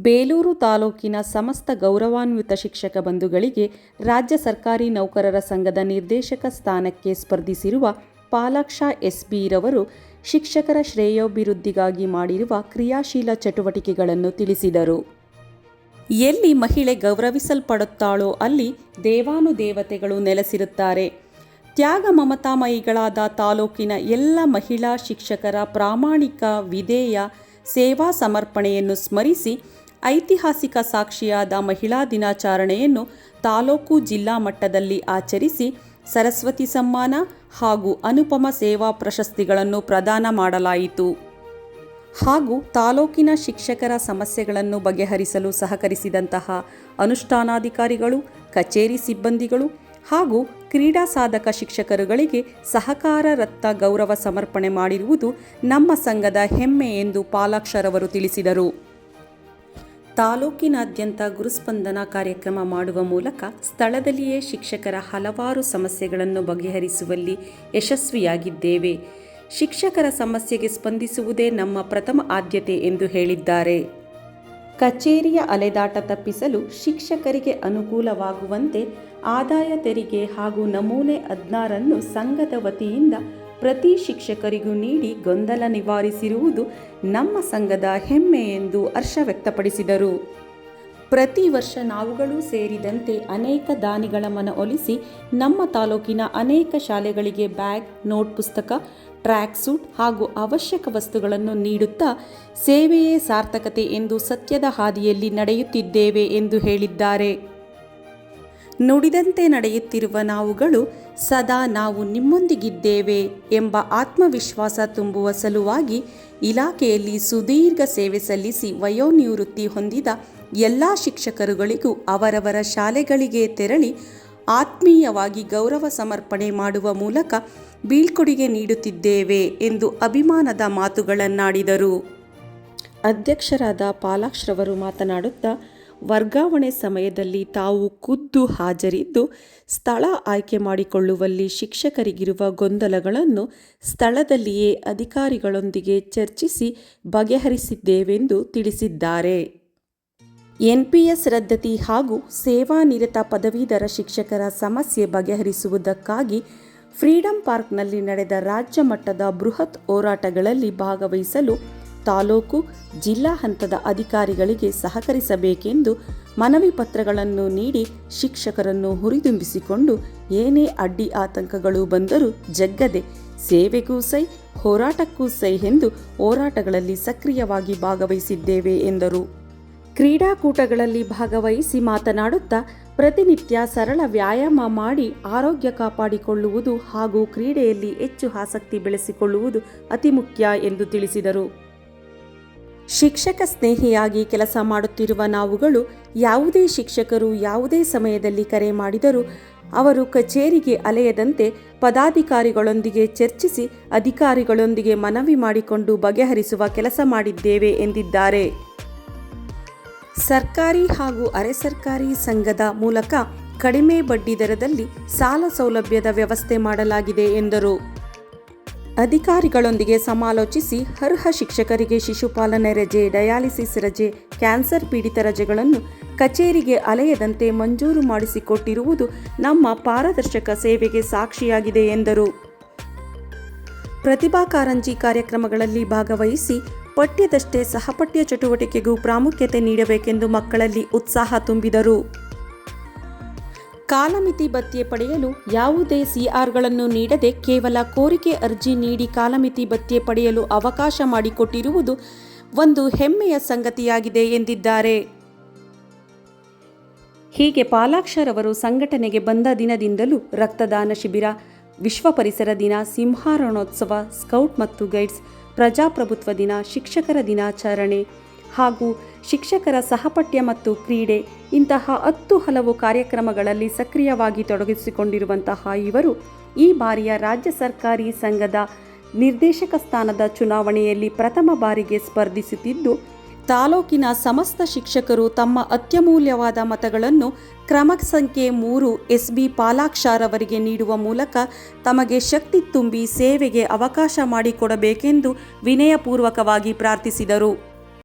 ಬೇಲೂರು ತಾಲೂಕಿನ ಸಮಸ್ತ ಗೌರವಾನ್ವಿತ ಶಿಕ್ಷಕ ಬಂಧುಗಳಿಗೆ ರಾಜ್ಯ ಸರ್ಕಾರಿ ನೌಕರರ ಸಂಘದ ನಿರ್ದೇಶಕ ಸ್ಥಾನಕ್ಕೆ ಸ್ಪರ್ಧಿಸಿರುವ ಪಾಲಾಕ್ಷ ಎಸ್.ಬಿ. ರವರು ಶಿಕ್ಷಕರ ಶ್ರೇಯೋಭಿವೃದ್ಧಿಗಾಗಿ ಮಾಡಿರುವ ಕ್ರಿಯಾಶೀಲ ಚಟುವಟಿಕೆಗಳನ್ನು ತಿಳಿಸಿದರು. ಎಲ್ಲಿ ಮಹಿಳೆ ಗೌರವಿಸಲ್ಪಡುತ್ತಾಳೋ ಅಲ್ಲಿ ದೇವಾನುದೇವತೆಗಳು ನೆಲೆಸಿರುತ್ತಾರೆ. ತ್ಯಾಗ ಮಮತಾಮಯಿಗಳಾದ ತಾಲೂಕಿನ ಎಲ್ಲ ಮಹಿಳಾ ಶಿಕ್ಷಕರ ಪ್ರಾಮಾಣಿಕ ವಿಧೇಯ ಸೇವಾ ಸಮರ್ಪಣೆಯನ್ನು ಸ್ಮರಿಸಿ ಐತಿಹಾಸಿಕ ಸಾಕ್ಷಿಯಾದ ಮಹಿಳಾ ದಿನಾಚರಣೆಯನ್ನು ತಾಲೂಕು ಜಿಲ್ಲಾ ಮಟ್ಟದಲ್ಲಿ ಆಚರಿಸಿ ಸರಸ್ವತಿ ಸಮ್ಮಾನ ಹಾಗೂ ಅನುಪಮ ಸೇವಾ ಪ್ರಶಸ್ತಿಗಳನ್ನು ಪ್ರದಾನ ಮಾಡಲಾಯಿತು. ಹಾಗೂ ತಾಲೂಕಿನ ಶಿಕ್ಷಕರ ಸಮಸ್ಯೆಗಳನ್ನು ಬಗೆಹರಿಸಲು ಸಹಕರಿಸಿದಂತಹ ಅನುಷ್ಠಾನಾಧಿಕಾರಿಗಳು, ಕಚೇರಿ ಸಿಬ್ಬಂದಿಗಳು ಹಾಗೂ ಕ್ರೀಡಾ ಸಾಧಕ ಶಿಕ್ಷಕರುಗಳಿಗೆ ಸಹಕಾರ ರತ್ನ ಗೌರವ ಸಮರ್ಪಣೆ ಮಾಡಿರುವುದು ನಮ್ಮ ಸಂಘದ ಹೆಮ್ಮೆ ಎಂದು ಪಾಲಾಕ್ಷರವರು ತಿಳಿಸಿದರು. ತಾಲೂಕಿನಾದ್ಯಂತ ಗುರುಸ್ಪಂದನ ಕಾರ್ಯಕ್ರಮ ಮಾಡುವ ಮೂಲಕ ಸ್ಥಳದಲ್ಲಿಯೇ ಶಿಕ್ಷಕರ ಹಲವಾರು ಸಮಸ್ಯೆಗಳನ್ನು ಬಗೆಹರಿಸುವಲ್ಲಿ ಯಶಸ್ವಿಯಾಗಿದ್ದೇವೆ. ಶಿಕ್ಷಕರ ಸಮಸ್ಯೆಗೆ ಸ್ಪಂದಿಸುವುದೇ ನಮ್ಮ ಪ್ರಥಮ ಆದ್ಯತೆ ಎಂದು ಹೇಳಿದ್ದಾರೆ. ಕಚೇರಿಯ ಅಲೆದಾಟ ತಪ್ಪಿಸಲು ಶಿಕ್ಷಕರಿಗೆ ಅನುಕೂಲವಾಗುವಂತೆ ಆದಾಯ ತೆರಿಗೆ ಹಾಗೂ ನಮೂನೆ 16 ಸಂಘದ ವತಿಯಿಂದ ಪ್ರತಿ ಶಿಕ್ಷಕರಿಗೂ ನೀಡಿ ಗೊಂದಲ ನಿವಾರಿಸಿರುವುದು ನಮ್ಮ ಸಂಘದ ಹೆಮ್ಮೆ ಎಂದು ಹರ್ಷ ವ್ಯಕ್ತಪಡಿಸಿದರು. ಪ್ರತಿ ವರ್ಷ ನಾವುಗಳೂ ಸೇರಿದಂತೆ ಅನೇಕ ದಾನಿಗಳ ಮನವೊಲಿಸಿ ನಮ್ಮ ತಾಲೂಕಿನ ಅನೇಕ ಶಾಲೆಗಳಿಗೆ ಬ್ಯಾಗ್, ನೋಟ್ ಪುಸ್ತಕ, ಟ್ರ್ಯಾಕ್ ಸೂಟ್ ಹಾಗೂ ಅವಶ್ಯಕ ವಸ್ತುಗಳನ್ನು ನೀಡುತ್ತಾ ಸೇವೆಯೇ ಸಾರ್ಥಕತೆ ಎಂದು ಸತ್ಯದ ಹಾದಿಯಲ್ಲಿ ನಡೆಯುತ್ತಿದ್ದೇವೆ ಎಂದು ಹೇಳಿದ್ದಾರೆ. ನುಡಿದಂತೆ ನಡೆಯುತ್ತಿರುವ ನಾವುಗಳು ಸದಾ ನಾವು ನಿಮ್ಮೊಂದಿಗಿದ್ದೇವೆ ಎಂಬ ಆತ್ಮವಿಶ್ವಾಸ ತುಂಬುವ ಸಲುವಾಗಿ ಇಲಾಖೆಯಲ್ಲಿ ಸುದೀರ್ಘ ಸೇವೆ ಸಲ್ಲಿಸಿ ವಯೋನಿವೃತ್ತಿ ಹೊಂದಿದ ಎಲ್ಲ ಶಿಕ್ಷಕರುಗಳಿಗೂ ಅವರವರ ಶಾಲೆಗಳಿಗೆ ತೆರಳಿ ಆತ್ಮೀಯವಾಗಿ ಗೌರವ ಸಮರ್ಪಣೆ ಮಾಡುವ ಮೂಲಕ ಬೀಳ್ಕೊಡುಗೆ ನೀಡುತ್ತಿದ್ದೇವೆ ಎಂದು ಅಭಿಮಾನದ ಮಾತುಗಳನ್ನಾಡಿದರು. ಅಧ್ಯಕ್ಷರಾದ ಪಾಲಾಕ್ಷರವರು ಮಾತನಾಡುತ್ತಾ, ವರ್ಗಾವಣೆ ಸಮಯದಲ್ಲಿ ತಾವು ಖುದ್ದು ಹಾಜರಿದ್ದು ಸ್ಥಳ ಆಯ್ಕೆ ಮಾಡಿಕೊಳ್ಳುವಲ್ಲಿ ಶಿಕ್ಷಕರಿಗಿರುವ ಗೊಂದಲಗಳನ್ನು ಸ್ಥಳದಲ್ಲಿಯೇ ಅಧಿಕಾರಿಗಳೊಂದಿಗೆ ಚರ್ಚಿಸಿ ಬಗೆಹರಿಸಿದ್ದೇವೆಂದು ತಿಳಿಸಿದ್ದಾರೆ. ಎನ್ಪಿಎಸ್ ರದ್ದತಿ ಹಾಗೂ ಸೇವಾನಿರತ ಪದವೀಧರ ಶಿಕ್ಷಕರ ಸಮಸ್ಯೆ ಬಗೆಹರಿಸುವುದಕ್ಕಾಗಿ ಫ್ರೀಡಂ ಪಾರ್ಕ್ನಲ್ಲಿ ನಡೆದ ರಾಜ್ಯ ಮಟ್ಟದ ಬೃಹತ್ ಹೋರಾಟಗಳಲ್ಲಿ ಭಾಗವಹಿಸಲು ತಾಲೂಕು, ಜಿಲ್ಲಾ ಹಂತದ ಅಧಿಕಾರಿಗಳಿಗೆ ಸಹಕರಿಸಬೇಕೆಂದು ಮನವಿ ಪತ್ರಗಳನ್ನು ನೀಡಿ ಶಿಕ್ಷಕರನ್ನು ಹುರಿದುಂಬಿಸಿಕೊಂಡು ಏನೇ ಅಡ್ಡಿ ಆತಂಕಗಳು ಬಂದರೂ ಜಗ್ಗದೆ ಸೇವೆಗೂ ಸೈ, ಹೋರಾಟಕ್ಕೂ ಸೈ ಎಂದು ಹೋರಾಟಗಳಲ್ಲಿ ಸಕ್ರಿಯವಾಗಿ ಭಾಗವಹಿಸಿದ್ದೇವೆ ಎಂದರು. ಕ್ರೀಡಾಕೂಟಗಳಲ್ಲಿ ಭಾಗವಹಿಸಿ ಮಾತನಾಡುತ್ತಾ, ಪ್ರತಿನಿತ್ಯ ಸರಳ ವ್ಯಾಯಾಮ ಮಾಡಿ ಆರೋಗ್ಯ ಕಾಪಾಡಿಕೊಳ್ಳುವುದು ಹಾಗೂ ಕ್ರೀಡೆಯಲ್ಲಿ ಹೆಚ್ಚು ಆಸಕ್ತಿ ಬೆಳೆಸಿಕೊಳ್ಳುವುದು ಅತಿ ಮುಖ್ಯ ಎಂದು ತಿಳಿಸಿದರು. ಶಿಕ್ಷಕ ಸ್ನೇಹಿಯಾಗಿ ಕೆಲಸ ಮಾಡುತ್ತಿರುವ ನಾವುಗಳು ಯಾವುದೇ ಶಿಕ್ಷಕರು ಯಾವುದೇ ಸಮಯದಲ್ಲಿ ಕರೆ ಮಾಡಿದರೂ ಅವರು ಕಚೇರಿಗೆ ಅಲೆಯದಂತೆ ಪದಾಧಿಕಾರಿಗಳೊಂದಿಗೆ ಚರ್ಚಿಸಿ ಅಧಿಕಾರಿಗಳೊಂದಿಗೆ ಮನವಿ ಮಾಡಿಕೊಂಡು ಬಗೆಹರಿಸುವ ಕೆಲಸ ಮಾಡಿದ್ದೇವೆ ಎಂದಿದ್ದಾರೆ. ಸರ್ಕಾರಿ ಹಾಗೂ ಅರೆ ಸರ್ಕಾರಿ ಸಂಘದ ಮೂಲಕ ಕಡಿಮೆ ಬಡ್ಡಿ ದರದಲ್ಲಿ ಸಾಲ ಸೌಲಭ್ಯದ ವ್ಯವಸ್ಥೆ ಮಾಡಲಾಗಿದೆ ಎಂದರು. ಅಧಿಕಾರಿಗಳೊಂದಿಗೆ ಸಮಾಲೋಚಿಸಿ ಅರ್ಹ ಶಿಕ್ಷಕರಿಗೆ ಶಿಶುಪಾಲನೆ ರಜೆ, ಡಯಾಲಿಸಿಸ್ ರಜೆ, ಕ್ಯಾನ್ಸರ್ ಪೀಡಿತ ರಜೆಗಳನ್ನು ಕಚೇರಿಗೆ ಅಲೆಯದಂತೆ ಮಂಜೂರು ಮಾಡಿಸಿಕೊಟ್ಟಿರುವುದು ನಮ್ಮ ಪಾರದರ್ಶಕ ಸೇವೆಗೆ ಸಾಕ್ಷಿಯಾಗಿದೆ ಎಂದರು. ಪ್ರತಿಭಾ ಕಾರಂಜಿ ಕಾರ್ಯಕ್ರಮಗಳಲ್ಲಿ ಭಾಗವಹಿಸಿ ಪಠ್ಯದಷ್ಟೇ ಸಹಪಠ್ಯ ಚಟುವಟಿಕೆಗೂ ಪ್ರಾಮುಖ್ಯತೆ ನೀಡಬೇಕೆಂದು ಮಕ್ಕಳಲ್ಲಿ ಉತ್ಸಾಹ ತುಂಬಿದರು. ಕಾಲಮಿತಿ ಭತ್ಯೆ ಪಡೆಯಲು ಯಾವುದೇ ಸಿಆರ್ಗಳನ್ನು ನೀಡದೆ ಕೇವಲ ಕೋರಿಕೆ ಅರ್ಜಿ ನೀಡಿ ಕಾಲಮಿತಿ ಭತ್ಯೆ ಪಡೆಯಲು ಅವಕಾಶ ಮಾಡಿಕೊಟ್ಟಿರುವುದು ಒಂದು ಹೆಮ್ಮೆಯ ಸಂಗತಿಯಾಗಿದೆ ಎಂದಿದ್ದಾರೆ. ಹೀಗೆ ಪಾಲಾಕ್ಷರವರು ಸಂಘಟನೆಗೆ ಬಂದ ದಿನದಿಂದಲೂ ರಕ್ತದಾನ ಶಿಬಿರ, ವಿಶ್ವ ಪರಿಸರ ದಿನ, ಸಿಂಹಾರಣೋತ್ಸವ, ಸ್ಕೌಟ್ ಮತ್ತು ಗೈಡ್ಸ್, ಪ್ರಜಾಪ್ರಭುತ್ವ ದಿನ, ಶಿಕ್ಷಕರ ದಿನಾಚರಣೆ ಹಾಗೂ ಶಿಕ್ಷಕರ ಸಹಪಠ್ಯ ಮತ್ತು ಕ್ರೀಡೆ ಇಂತಹ 10 ಹಲವು ಕಾರ್ಯಕ್ರಮಗಳಲ್ಲಿ ಸಕ್ರಿಯವಾಗಿ ತೊಡಗಿಸಿಕೊಂಡಿರುವಂತಹ ಇವರು ಈ ಬಾರಿಯ ರಾಜ್ಯ ಸರ್ಕಾರಿ ಸಂಘದ ನಿರ್ದೇಶಕ ಸ್ಥಾನದ ಚುನಾವಣೆಯಲ್ಲಿ ಪ್ರಥಮ ಬಾರಿಗೆ ಸ್ಪರ್ಧಿಸುತ್ತಿದ್ದು, ತಾಲೂಕಿನ ಸಮಸ್ತ ಶಿಕ್ಷಕರು ತಮ್ಮ ಅತ್ಯಮೂಲ್ಯವಾದ ಮತಗಳನ್ನು ಕ್ರಮ ಸಂಖ್ಯೆ 3 ಎಸ್.ಬಿ. ಪಾಲಾಕ್ಷರವರಿಗೆ ನೀಡುವ ಮೂಲಕ ತಮಗೆ ಶಕ್ತಿ ತುಂಬಿ ಸೇವೆಗೆ ಅವಕಾಶ ಮಾಡಿಕೊಡಬೇಕೆಂದು ವಿನಯಪೂರ್ವಕವಾಗಿ ಪ್ರಾರ್ಥಿಸಿದರು.